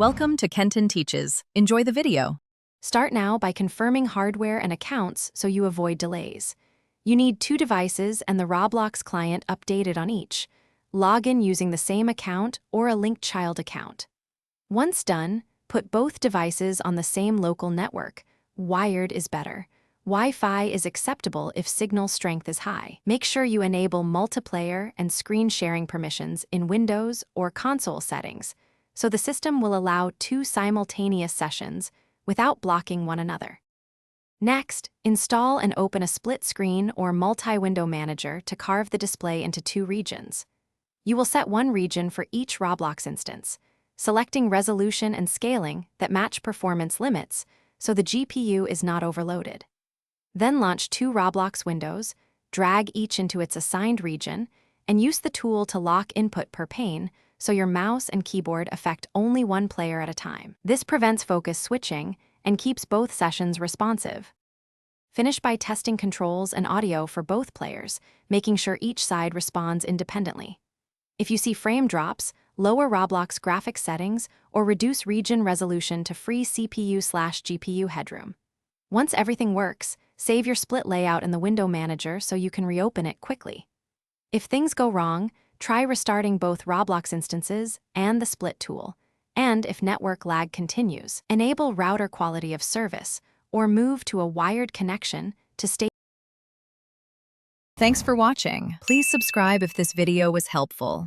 Welcome to Kenton Teaches. Enjoy the video. Start now by confirming hardware and accounts so you avoid delays. You need 2 devices and the Roblox client updated on each. Log in using the same account or a linked child account. Once done, put both devices on the same local network. Wired is better. Wi-Fi is acceptable if signal strength is high. Make sure you enable multiplayer and screen sharing permissions in Windows or console settings, so the system will allow 2 simultaneous sessions without blocking one another. Next, install and open a split screen or multi-window manager to carve the display into 2 regions. You will set one region for each Roblox instance, selecting resolution and scaling that match performance limits so the GPU is not overloaded. Then launch 2 Roblox windows, drag each into its assigned region, and use the tool to lock input per pane so your mouse and keyboard affect only one player at a time. This prevents focus switching and keeps both sessions responsive. Finish by testing controls and audio for both players, making sure each side responds independently. If you see frame drops, lower Roblox graphics settings or reduce region resolution to free CPU/GPU headroom. Once everything works, save your split layout in the window manager so you can reopen it quickly. If things go wrong, try restarting both Roblox instances and the split tool. And if network lag continues, enable router quality of service or move to a wired connection to stay. Thanks for watching. Please subscribe if this video was helpful.